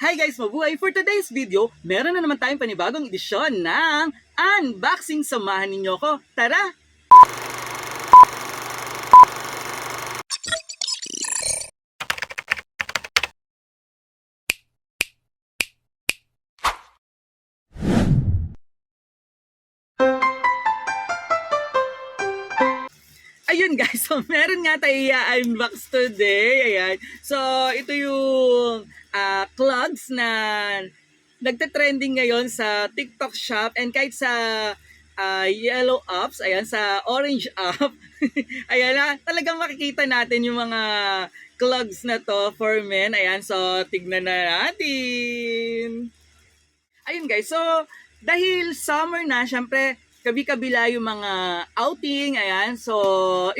Hi guys, mabuhay! For today's video, meron na naman tayong panibagong edisyon ng unboxing. Samahan ninyo ko. Tara! Ayun guys, so meron nga tayo i-unbox today. Ayan. So, ito yung clogs na nagte-trending ngayon sa TikTok shop and kahit sa yellow apps, ayan, sa orange app. Ayan na, talagang makikita natin yung mga clogs na to for men. Ayan, so tignan na natin. Ayun guys, so dahil summer na, syempre kabi-kabila yung mga outing, ayan. So,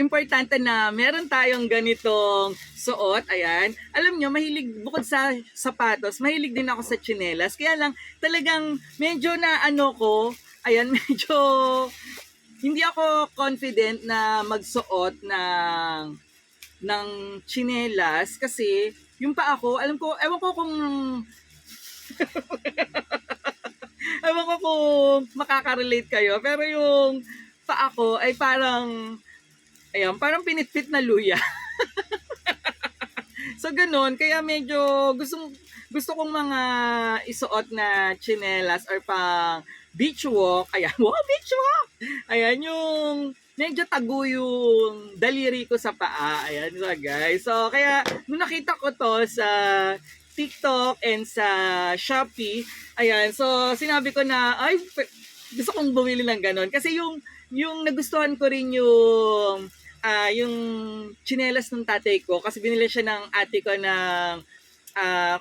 importante na meron tayong ganitong suot, ayan. Alam nyo, mahilig, bukod sa sapatos, mahilig din ako sa tsinelas. Kaya lang, talagang medyo na ano ko, ayan, medyo hindi ako confident na magsuot ng tsinelas kasi yung pa ako, alam ko, ewan ko kung ewan ko kung makaka-relate kayo, pero yung pa ako ay parang, ayan, parang pinitpit na luya. So, ganun. Kaya medyo gusto kong mga isuot na tsinelas or pang beach walk. Ayan, wow, beach walk! Ayan, yung medyo tago yung daliri ko sa paa. Ayan, so guys. So, kaya nung nakita ko to sa TikTok and sa Shopee, ayan, so sinabi ko na, ay, gusto kong bumili ng ganon. Kasi yung nagustuhan ko rin yung tsinelas ng tatay ko kasi binili siya ng ate ko ng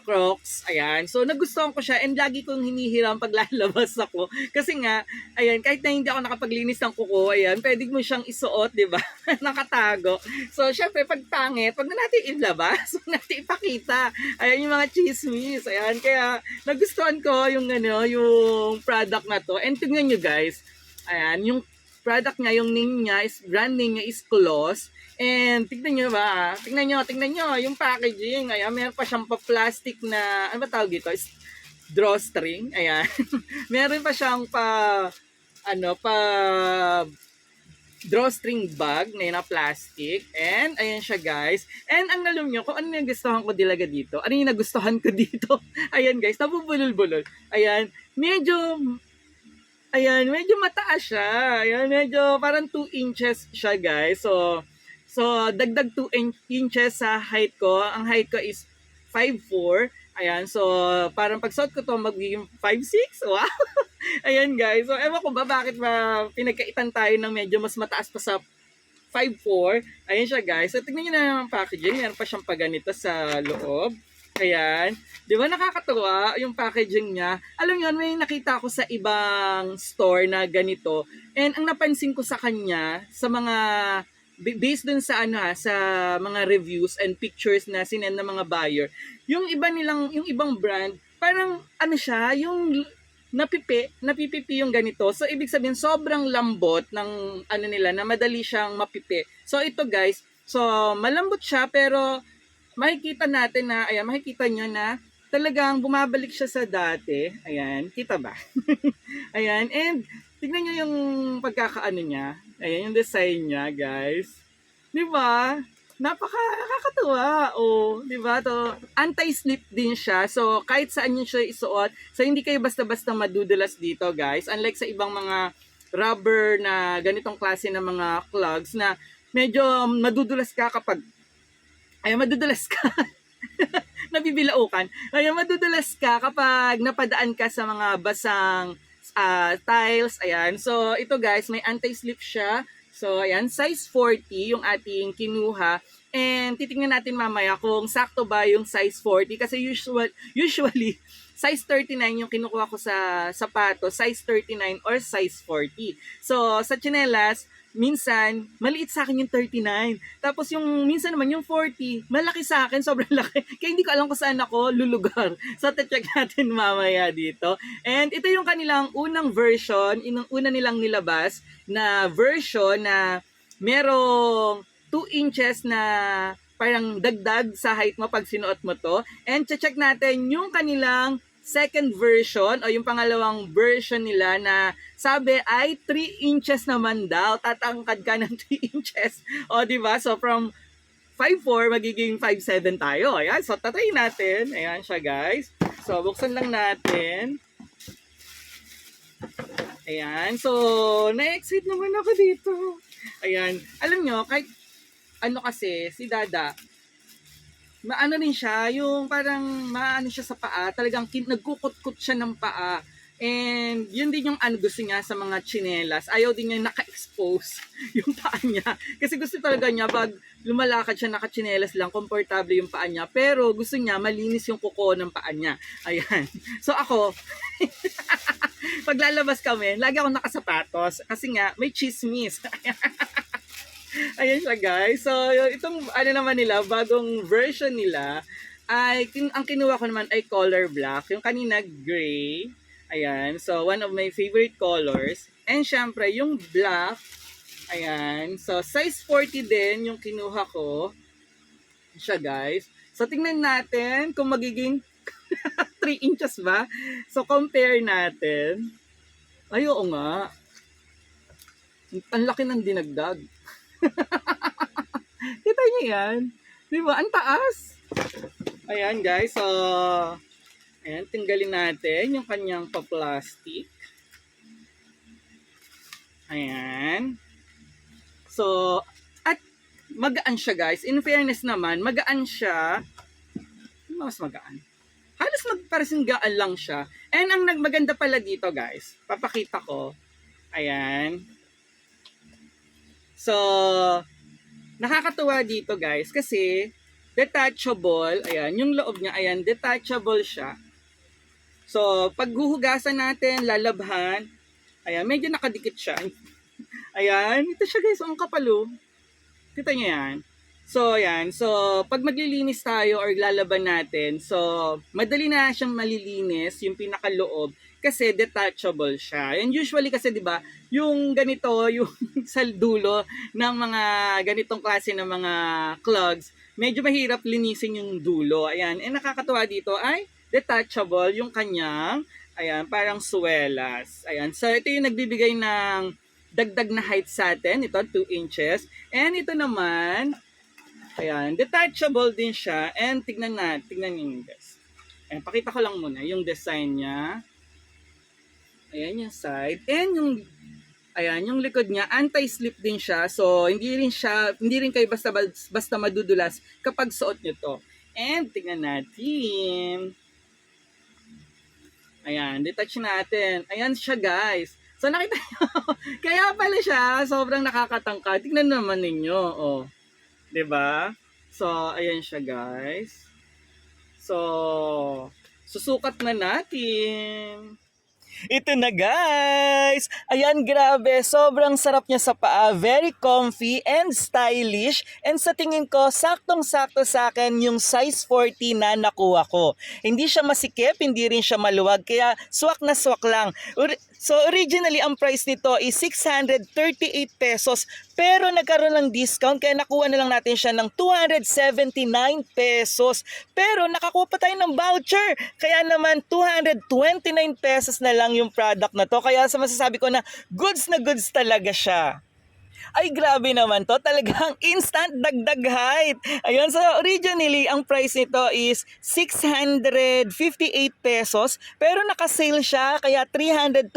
Crocs. Ayan. So, nagustuhan ko siya and lagi kong hinihiram pag lalabas ako. Kasi nga, ayan, kahit na hindi ako nakapaglinis ng kuko, ayan, pwede mo siyang isuot, di ba? Nakatago. So, syempre, pag pangit, pag na natin ilabas, pag natin ipakita. Ayan, yung mga chismis. Ayan, kaya nagustuhan ko yung, yung product na to. And tingnan nyo guys, ayan, yung product niya, yung name niya, brand name niya is Kloss. And tignan nyo ba? Tignan nyo yung packaging. Ayan, meron pa siyang pa-plastic na, ano ba tawag dito? Drawstring. Ayan. Meron pa siyang drawstring bag na plastic. And ayan siya guys. And ang alam nyo, kung ano yung nagustuhan ko talaga dito, ano yung nagustuhan ko dito? Ayan guys, nabubulol-bulol. Ayan, medyo mataas siya. Ayan, medyo parang 2 inches siya guys. So, dagdag 2 inches sa height ko. Ang height ko is 5'4". Ayan, so parang pag suot ko to magiging 5'6". Wow! Ayan guys, so ewan ko ba bakit ba pinagkaitan tayo ng medyo mas mataas pa sa 5'4". Ayan siya guys. So, tignan nyo na yung packaging. Meron pa siyang paganito sa loob. Ayan. Di ba nakakatuwa yung packaging niya? Alam nyo, may nakita ako sa ibang store na ganito. And ang napansin ko sa kanya, sa mga based dun sa sa mga reviews and pictures na sinend ng mga buyer, yung ibang brand, parang siya, yung napipipi yung ganito. So ibig sabihin sobrang lambot ng nila na madali siyang mapipi. So ito guys, so malambot siya pero makikita natin na, ayan, makikita nyo na talagang bumabalik siya sa dati. Ayan, kita ba? Ayan, and tignan nyo yung pagkakaano niya. Ayan, yung design niya, guys. Di ba? Nakakatuwa. Oh, di ba? To, anti-slip din siya. So, kahit saan nyo siya isuot. So, hindi kayo basta-basta madudulas dito, guys. Unlike sa ibang mga rubber na ganitong klase ng mga clogs na medyo madudulas ka kapag madudulas ka. Nabibilaukan. Ayan, madudulas ka kapag napadaan ka sa mga basang tiles. Ayan. So, ito guys, may anti-slip siya. So, ayan, size 40 yung ating kinuha. And titingnan natin mamaya kung sakto ba yung size 40. Kasi usually size 39 yung kinukuha ko sa sapatos, size 39 or size 40. So, sa tsinelas, minsan, maliit sa akin yung 39. Tapos yung minsan naman yung 40, malaki sa akin, sobrang laki. Kaya hindi ko alam kung saan ako lulugar. So, check natin mamaya dito. And ito yung kanilang unang version, una nilang nilabas na version na merong 2 inches na parang dagdag sa height mo pag sinuot mo to. And check natin yung kanilang second version o yung pangalawang version nila na sabi ay 3 inches naman daw. Tatangkad ka ng 3 inches. O, di ba? So, from 5'4", magiging 5'7" tayo. Ayan, so tatry natin. Ayan siya, guys. So, buksan lang natin. Ayan, so, na-excite naman ako dito. Ayan, alam nyo, kahit ano kasi, si Dada, maano rin siya, yung parang maano siya sa paa, talagang nagkukut-kut siya ng paa. And yun din yung ano gusto niya sa mga tsinelas. Ayaw din niya naka-expose yung paa niya. Kasi gusto talaga niya pag lumalakad siya naka-tsinelas lang, komportable yung paa niya. Pero gusto niya malinis yung kuko ng paa niya. Ayan. So ako, pag lalabas kami, lagi ako nakasapatos. Kasi nga, may chismis. Ayan siya, guys. So, itong ano naman nila, bagong version nila, ay, ang kinuha ko naman ay color black. Yung kanina, gray. Ayan. So, one of my favorite colors. And syempre, yung black, ayan. So, size 40 din yung kinuha ko. Siya, guys. So, tingnan natin kung magiging 3 inches ba? So, compare natin. Ay, oo nga. Ang laki ng dinagdag. Kita niyo yan? Di ba? Ang taas. Ayan, guys. So, ayan, tinggalin natin yung kanyang pa-plastic. Ayan. So, at magaan siya, guys. In fairness naman, magaan siya. Mas magaan. Halos parang gaan lang siya. And ang maganda pala dito, guys, papakita ko. Ayan. So, nakakatuwa dito, guys, kasi detachable. Ayan, yung loob niya, ayan, detachable siya. So, pag huhugasan natin, lalabhan, ayan, medyo nakadikit siya. Ayan, ito siya, guys, ang kapalo. Kita niyo yan. So, ayan. So, pag maglilinis tayo or lalaban natin, so, madali na siyang malilinis, yung pinakaloob, kasi detachable siya. And usually kasi, di ba, yung ganito, yung sa dulo ng mga ganitong klase ng mga clogs, medyo mahirap linisin yung dulo. Ayan. And nakakatuwa dito ay detachable yung kanyang, ayan, parang suwelas. Ayan. So, ito yung nagbibigay ng dagdag na height sa atin. Ito, 2 inches. And ito naman, ayan, detachable din siya. And tignan niyo guys. Ayan, pakita ko lang muna yung design niya. Ayan yung side. And yung, ayan, yung likod niya, anti-slip din siya. So, hindi rin kayo basta madudulas kapag suot nyo to. And tignan natin. Ayan, detach natin. Ayan siya, guys. So, nakita nyo, kaya pala siya, sobrang nakakatangka. Tignan naman ninyo, oh. 'Di ba? So, ayan siya, guys. So, susukat na natin. Ito na, guys! Ayan, grabe. Sobrang sarap niya sa paa. Very comfy and stylish. And sa tingin ko, saktong-sakto sa akin yung size 40 na nakuha ko. Hindi siya masikip, hindi rin siya maluwag. Kaya swak na swak lang. So originally, ang price nito is 638 pesos. Pero nagkaroon ng discount kaya nakuha na lang natin siya ng 279 pesos. Pero nakakuha pa tayo ng voucher. Kaya naman 229 pesos na lang yung product na to. Kaya sa masasabi ko na goods talaga siya. Ay, grabe naman to. Talagang instant dagdag height. Ayun, so originally, ang price nito is 658 pesos. Pero nakasale siya, kaya 329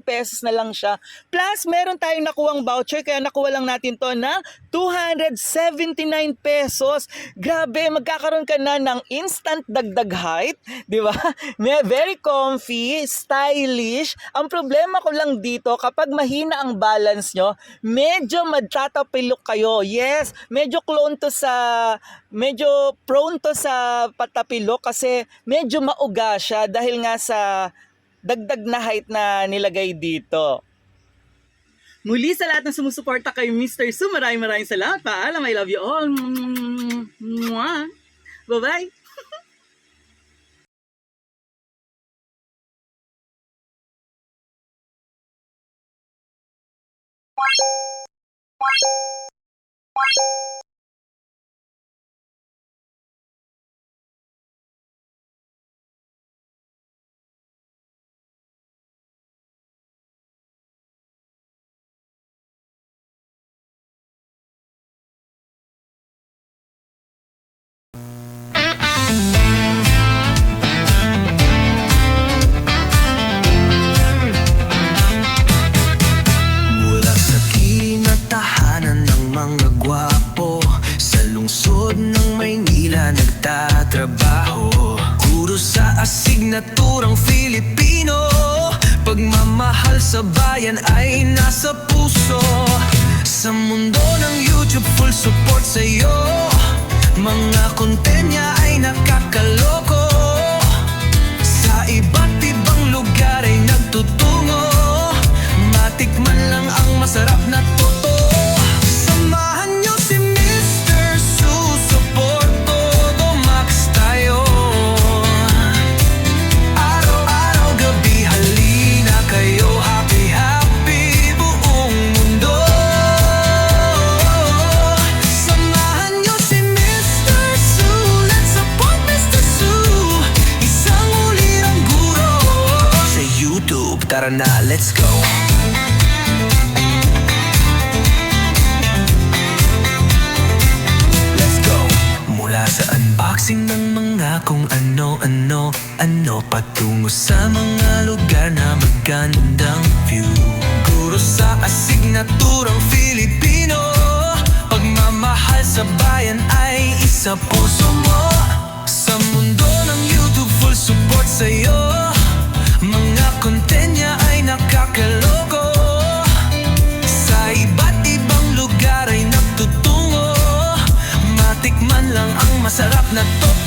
pesos na lang siya. Plus, meron tayong nakuhang voucher, kaya nakuha lang natin to na 279 pesos. Grabe, magkakaroon ka na ng instant dagdag height. Di ba? Very comfy, stylish. Ang problema ko lang dito, kapag mahina ang balance nyo, medyo magtatapilok kayo. Yes, medyo prone to sa patapilok kasi medyo mauga siya dahil nga sa dagdag na height na nilagay dito. Muli sa lahat ng sumusuporta kay Mr. Su, maraming salamat. Paalam, I love you all. Mwah. Bye-bye. asignaturang Filipino. Pagmamahal sa bayan ay nasa puso. Sa mundo ng YouTube, full support sa'yo. Mga content niya ay nakakaloko. Sa iba't ibang lugar ay nagtutungo. Matikman lang ang masarap na totoo. Samahan niyo si Mr. Susuport, todo max tayo. Araw-araw, gabi, halina kayo. Happy, happy buong mundo. Samahan niyo si Mr. Su. Let's support Mr. Su. Isang ulirang guro sa YouTube. Tara na, let's go. Mula sa unboxing ng mga kung ano-ano patungo sa mga lugar na magandang view. Guro sa asignaturang Filipino. Pagmamahal sa bayan ay isa puso mo. Sa mundo ng YouTube, full support sa'yo. Mga content niya ay nakakaloko. Sa iba't ibang lugar ay nagtutungo. Matikman lang ang masarap na totoo.